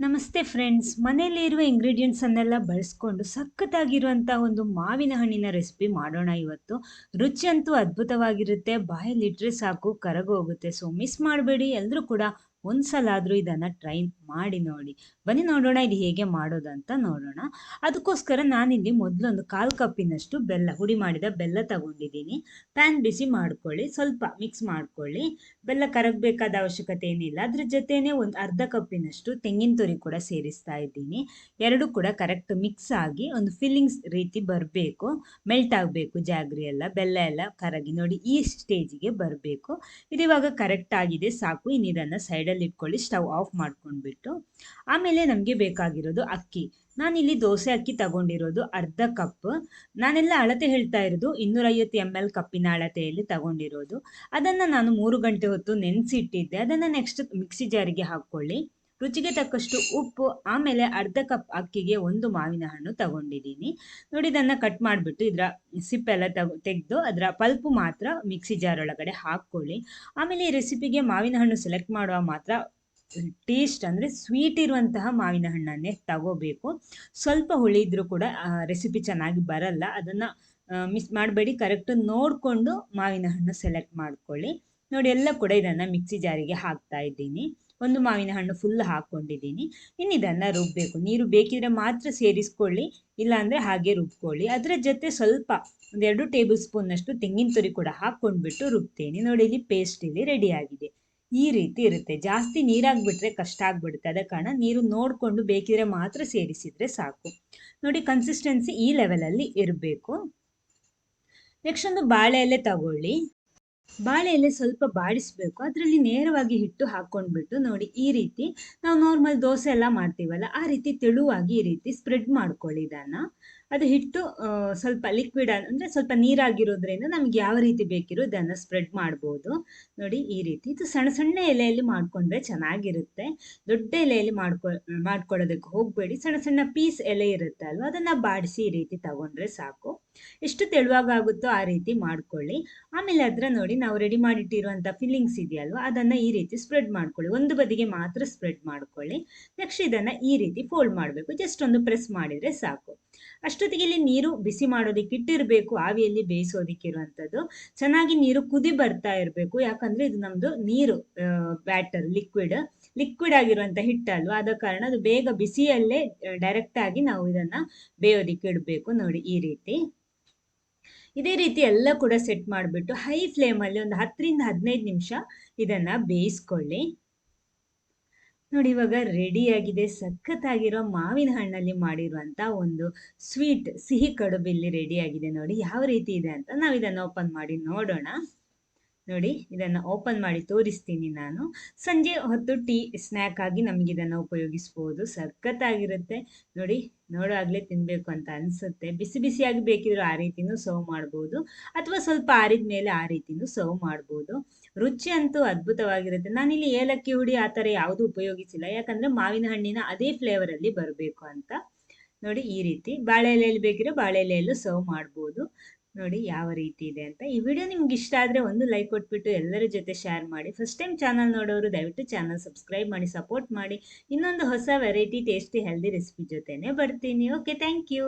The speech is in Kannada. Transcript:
ನಮಸ್ತೆ ಫ್ರೆಂಡ್ಸ್, ಮನೆಯಲ್ಲಿರುವ ಇಂಗ್ರೀಡಿಯೆಂಟ್ಸ್ ಅನ್ನೆಲ್ಲ ಬಳಸ್ಕೊಂಡು ಸಖತ್ತಾಗಿರುವಂಥ ಒಂದು ಮಾವಿನ ಹಣ್ಣಿನ ರೆಸಿಪಿ ಮಾಡೋಣ ಇವತ್ತು. ರುಚಿ ಅಂತೂ ಅದ್ಭುತವಾಗಿರುತ್ತೆ, ಬಾಯಲ್ಲಿಟ್ಟರೆ ಸಾಕು ಕರಗೋಗುತ್ತೆ. ಸೊ ಮಿಸ್ ಮಾಡಬೇಡಿ, ಎಲ್ಲರೂ ಕೂಡ ಒಂದ್ಸಲಾದರೂ ಇದನ್ನು ಟ್ರೈ ಮಾಡಿ ನೋಡಿ. ಬನ್ನಿ ನೋಡೋಣ ಇದು ಹೇಗೆ ಮಾಡೋದಂತ ನೋಡೋಣ. ಅದಕ್ಕೋಸ್ಕರ ನಾನಿಲ್ಲಿ ಮೊದಲೊಂದು 1/4 ಕಪ್ಪಿನಷ್ಟು ಬೆಲ್ಲ, ಹುಡಿ ಮಾಡಿದ ಬೆಲ್ಲ ತಗೊಂಡಿದ್ದೀನಿ. ಪ್ಯಾನ್ ಬಿಸಿ ಮಾಡ್ಕೊಳ್ಳಿ, ಸ್ವಲ್ಪ ಮಿಕ್ಸ್ ಮಾಡ್ಕೊಳ್ಳಿ. ಬೆಲ್ಲ ಕರಗಬೇಕಾದ ಅವಶ್ಯಕತೆ ಏನಿಲ್ಲ. ಅದ್ರ ಜೊತೆನೆ ಒಂದು ಅರ್ಧ ಕಪ್ಪಿನಷ್ಟು ತೆಂಗಿನ ತುರಿ ಕೂಡ ಸೇರಿಸ್ತಾ ಇದ್ದೀನಿ. ಎರಡು ಕೂಡ ಕರೆಕ್ಟ್ ಮಿಕ್ಸ್ ಆಗಿ ಒಂದು ಫಿಲ್ಲಿಂಗ್ಸ್ ರೀತಿ ಬರಬೇಕು, ಮೆಲ್ಟ್ ಆಗಬೇಕು. ಜಾಗ್ರಿ ಎಲ್ಲ ಬೆಲ್ಲ ಎಲ್ಲ ಕರಗಿ ನೋಡಿ ಈ ಸ್ಟೇಜಿಗೆ ಬರಬೇಕು. ಇದು ಇವಾಗ ಕರೆಕ್ಟ್ ಆಗಿದೆ, ಸಾಕು. ಇನ್ನು ಇದನ್ನು ಸೈಡಲ್ಲಿ ಇಟ್ಕೊಳ್ಳಿ, ಸ್ಟವ್ ಆಫ್ ಮಾಡ್ಕೊಂಡ್ಬಿಟ್ಟು. ಆಮೇಲೆ ನಮಗೆ ಬೇಕಾಗಿರೋದು ಅಕ್ಕಿ. ನಾನಿಲ್ಲಿ ದೋಸೆ ಅಕ್ಕಿ ತಗೊಂಡಿರೋದು ಅರ್ಧ ಕಪ್. ನಾನೆಲ್ಲ ಅಳತೆ ಹೇಳ್ತಾ ಇರೋದು 250 ml ಕಪ್ಪಿನ ಅಳತೆಯಲ್ಲಿ ತಗೊಂಡಿರೋದು. ಅದನ್ನು ನಾನು 3 ಗಂಟೆ ಹೊತ್ತು ನೆನೆಸಿಟ್ಟಿದ್ದೆ. ಅದನ್ನು ನೆಕ್ಸ್ಟ್ ಮಿಕ್ಸಿ ಜಾರಿಗೆ ಹಾಕ್ಕೊಳ್ಳಿ. ರುಚಿಗೆ ತಕ್ಕಷ್ಟು ಉಪ್ಪು, ಆಮೇಲೆ ಅರ್ಧ ಕಪ್ ಅಕ್ಕಿಗೆ ಒಂದು ಮಾವಿನ ಹಣ್ಣು ತಗೊಂಡಿದ್ದೀನಿ. ನೋಡಿ ಇದನ್ನು ಕಟ್ ಮಾಡಿಬಿಟ್ಟು ಇದರ ಸಿಪ್ಪೆಲ್ಲ ತೆಗೆದು ಅದರ ಪಲ್ಪು ಮಾತ್ರ ಮಿಕ್ಸಿ ಜಾರ್ ಒಳಗಡೆ ಹಾಕ್ಕೊಳ್ಳಿ. ಆಮೇಲೆ ಈ ರೆಸಿಪಿಗೆ ಮಾವಿನ ಹಣ್ಣು ಸೆಲೆಕ್ಟ್ ಮಾಡುವ ಮಾತ್ರ ಟೇಸ್ಟ್ ಅಂದರೆ ಸ್ವೀಟ್ ಇರುವಂತಹ ಮಾವಿನ ಹಣ್ಣನ್ನೇ ತಗೋಬೇಕು. ಸ್ವಲ್ಪ ಹುಳಿ ಇದ್ರೂ ಕೂಡ ರೆಸಿಪಿ ಚೆನ್ನಾಗಿ ಬರಲ್ಲ. ಅದನ್ನು ಮಿಸ್ ಮಾಡಬೇಡಿ, ಕರೆಕ್ಟ್ ನೋಡಿಕೊಂಡು ಮಾವಿನ ಹಣ್ಣು ಸೆಲೆಕ್ಟ್ ಮಾಡ್ಕೊಳ್ಳಿ. ನೋಡಿ ಎಲ್ಲ ಕೂಡ ಇದನ್ನು ಮಿಕ್ಸಿ ಜಾರಿಗೆ ಹಾಕ್ತಾ ಇದ್ದೀನಿ. ಒಂದು ಮಾವಿನ ಹಣ್ಣು ಫುಲ್ ಹಾಕ್ಕೊಂಡಿದ್ದೀನಿ. ಇನ್ನು ಇದನ್ನು ರುಬ್ಬಬೇಕು. ನೀರು ಬೇಕಿದ್ರೆ ಮಾತ್ರ ಸೇರಿಸ್ಕೊಳ್ಳಿ, ಇಲ್ಲಾಂದರೆ ಹಾಗೆ ರುಬ್ಕೊಳ್ಳಿ. ಅದರ ಜೊತೆ ಸ್ವಲ್ಪ 2 ಟೇಬಲ್ ಸ್ಪೂನ್ನಷ್ಟು ತೆಂಗಿನ ತುರಿ ಕೂಡ ಹಾಕ್ಕೊಂಡ್ಬಿಟ್ಟು ರುಬ್ತೇನೆ. ನೋಡಿ ಇಲ್ಲಿ ಪೇಸ್ಟ್ ಇಲ್ಲಿ ರೆಡಿ ಆಗಿದೆ. ಈ ರೀತಿ ಇರುತ್ತೆ. ಜಾಸ್ತಿ ನೀರಾಗ್ಬಿಟ್ರೆ ಕಷ್ಟ ಆಗ್ಬಿಡುತ್ತೆ. ಅದ ಕಾರಣ ನೀರು ನೋಡಿಕೊಂಡು ಬೇಕಿದ್ರೆ ಮಾತ್ರ ಸೇರಿಸಿದರೆ ಸಾಕು. ನೋಡಿ ಕನ್ಸಿಸ್ಟೆನ್ಸಿ ಈ ಲೆವೆಲಲ್ಲಿ ಇರಬೇಕು. ನೆಕ್ಸ್ಟ್ ಒಂದು ಬಾಳೆ ಎಲೆ ತಗೊಳ್ಳಿ. ಬಾಳೆ ಎಲೆ ಸ್ವಲ್ಪ ಬಾಡಿಸ್ಬೇಕು. ಅದರಲ್ಲಿ ನೇರವಾಗಿ ಹಿಟ್ಟು ಹಾಕ್ಕೊಂಡ್ಬಿಟ್ಟು ನೋಡಿ ಈ ರೀತಿ ನಾವು ನಾರ್ಮಲ್ ದೋಸೆ ಎಲ್ಲ ಮಾಡ್ತೀವಲ್ಲ, ಆ ರೀತಿ ತೆಳುವಾಗಿ ಈ ರೀತಿ ಸ್ಪ್ರೆಡ್ ಮಾಡ್ಕೊಳ್ಳಿ ಇದನ್ನು. ಅದು ಹಿಟ್ಟು ಸ್ವಲ್ಪ ಲಿಕ್ವಿಡ್ ಅಂದರೆ ಸ್ವಲ್ಪ ನೀರಾಗಿರೋದ್ರಿಂದ ನಮ್ಗೆ ಯಾವ ರೀತಿ ಬೇಕಿರೋ ಇದನ್ನು ಸ್ಪ್ರೆಡ್ ಮಾಡ್ಬೋದು. ನೋಡಿ ಈ ರೀತಿ. ಇದು ಸಣ್ಣ ಸಣ್ಣ ಎಲೆಯಲ್ಲಿ ಮಾಡಿಕೊಂಡ್ರೆ ಚೆನ್ನಾಗಿರುತ್ತೆ. ದೊಡ್ಡ ಎಲೆಯಲ್ಲಿ ಮಾಡ್ಕೊಳ್ಳೋದಕ್ಕೆ ಹೋಗಬೇಡಿ. ಸಣ್ಣ ಸಣ್ಣ ಪೀಸ್ ಎಲೆ ಇರುತ್ತೆ ಅಲ್ವ, ಅದನ್ನು ಬಾಡಿಸಿ ಈ ರೀತಿ ತಗೊಂಡ್ರೆ ಸಾಕು. ಎಷ್ಟು ತೆಳುವಾಗುತ್ತೋ ಆ ರೀತಿ ಮಾಡ್ಕೊಳ್ಳಿ. ಆಮೇಲೆ ಅದರ ನೋಡಿ ನಾವು ರೆಡಿ ಮಾಡಿಟ್ಟಿರುವಂಥ ಫಿಲ್ಲಿಂಗ್ಸ್ ಇದೆಯಲ್ವ, ಅದನ್ನು ಈ ರೀತಿ ಸ್ಪ್ರೆಡ್ ಮಾಡ್ಕೊಳ್ಳಿ. ಒಂದು ಬದಿಗೆ ಮಾತ್ರ ಸ್ಪ್ರೆಡ್ ಮಾಡ್ಕೊಳ್ಳಿ. ನೆಕ್ಸ್ಟ್ ಇದನ್ನು ಈ ರೀತಿ ಫೋಲ್ಡ್ ಮಾಡಬೇಕು. ಜಸ್ಟ್ ಒಂದು ಪ್ರೆಸ್ ಮಾಡಿದರೆ ಸಾಕು. ಅಷ್ಟೊತ್ತಿಗೆ ಇಲ್ಲಿ ನೀರು ಬಿಸಿ ಮಾಡೋದಕ್ಕೆ ಇಟ್ಟಿರಬೇಕು, ಆವಿಯಲ್ಲಿ ಬೇಯಿಸೋದಕ್ಕಿರುವಂಥದ್ದು. ಚೆನ್ನಾಗಿ ನೀರು ಕುದಿ ಬರ್ತಾ ಇರಬೇಕು, ಯಾಕಂದರೆ ಇದು ನಮ್ಮದು ನೀರು ಬ್ಯಾಟರ್ ಲಿಕ್ವಿಡ್ ಆಗಿರುವಂಥ ಹಿಟ್ಟಲ್ವ, ಆದ ಕಾರಣ ಅದು ಬೇಗ ಬಿಸಿಯಲ್ಲೇ ಡೈರೆಕ್ಟಾಗಿ ನಾವು ಇದನ್ನು ಬೇಯೋದಕ್ಕೆ ಇಡಬೇಕು. ನೋಡಿ ಈ ರೀತಿ. ಇದೇ ರೀತಿ ಎಲ್ಲ ಕೂಡ ಸೆಟ್ ಮಾಡಿಬಿಟ್ಟು ಹೈ ಫ್ಲೇಮಲ್ಲಿ ಒಂದು 10 ರಿಂದ 15 ನಿಮಿಷ ಇದನ್ನು ಬೇಯಿಸ್ಕೊಳ್ಳಿ. ನೋಡಿ ಇವಾಗ ರೆಡಿಯಾಗಿದೆ. ಸಖತ್ತಾಗಿರೋ ಮಾವಿನ ಹಣ್ಣಲ್ಲಿ ಮಾಡಿರುವಂಥ ಒಂದು ಸ್ವೀಟ್ ಸಿಹಿ ಕಡುಬು ಇಲ್ಲಿ ರೆಡಿಯಾಗಿದೆ. ನೋಡಿ ಯಾವ ರೀತಿ ಇದೆ ಅಂತ ನಾವು ಇದನ್ನು ಓಪನ್ ಮಾಡಿ ನೋಡೋಣ. ನೋಡಿ ಇದನ್ನು ಓಪನ್ ಮಾಡಿ ತೋರಿಸ್ತೀನಿ ನಾನು. ಸಂಜೆ ಹೊತ್ತು ಟೀ ಸ್ನ್ಯಾಕ್ ಆಗಿ ನಮಗೆ ಇದನ್ನು ಉಪಯೋಗಿಸ್ಬೋದು. ಸಖತ್ತಾಗಿರುತ್ತೆ. ನೋಡಿ ನೋಡೋವಾಗಲೇ ತಿನ್ನಬೇಕು ಅಂತ ಅನಿಸುತ್ತೆ. ಬಿಸಿ ಬಿಸಿಯಾಗಿ ಬೇಕಿದ್ರು ಆ ರೀತಿನೂ ಸರ್ವ್ ಮಾಡ್ಬೋದು, ಅಥವಾ ಸ್ವಲ್ಪ ಆರಿದ ಮೇಲೆ ಆ ರೀತಿನೂ ಸರ್ವ್ ಮಾಡ್ಬೋದು. ರುಚಿ ಅಂತೂ ಅದ್ಭುತವಾಗಿರುತ್ತೆ. ನಾನಿಲ್ಲಿ ಏಲಕ್ಕಿ ಹುಡಿ ಆ ಥರ ಯಾವುದೂ ಉಪಯೋಗಿಸಿಲ್ಲ, ಯಾಕಂದರೆ ಮಾವಿನ ಹಣ್ಣಿನ ಅದೇ ಫ್ಲೇವರಲ್ಲಿ ಬರಬೇಕು ಅಂತ. ನೋಡಿ ಈ ರೀತಿ ಬಾಳೆ ಎಲೆಯಲ್ಲಿ ಬೇಕಿದ್ರೆ ಬಾಳೆ ಎಲೆಯಲ್ಲೂ ಸರ್ವ್ ಮಾಡ್ಬೋದು. ನೋಡಿ ಯಾವ ರೀತಿ ಇದೆ ಅಂತ. ಈ ವಿಡಿಯೋ ನಿಮ್ಗೆ ಇಷ್ಟ ಆದರೆ ಒಂದು ಲೈಕ್ ಕೊಟ್ಬಿಟ್ಟು ಎಲ್ಲರ ಜೊತೆ ಶೇರ್ ಮಾಡಿ. ಫಸ್ಟ್ ಟೈಮ್ ಚಾನಲ್ ನೋಡೋರು ದಯವಿಟ್ಟು ಚಾನಲ್ ಸಬ್ಸ್ಕ್ರೈಬ್ ಮಾಡಿ, ಸಪೋರ್ಟ್ ಮಾಡಿ. ಇನ್ನೊಂದು ಹೊಸ ವೆರೈಟಿ ಟೇಸ್ಟಿ ಹೆಲ್ದಿ ರೆಸಿಪಿ ಜೊತೆನೇ ಬರ್ತೀನಿ. Okay, thank you.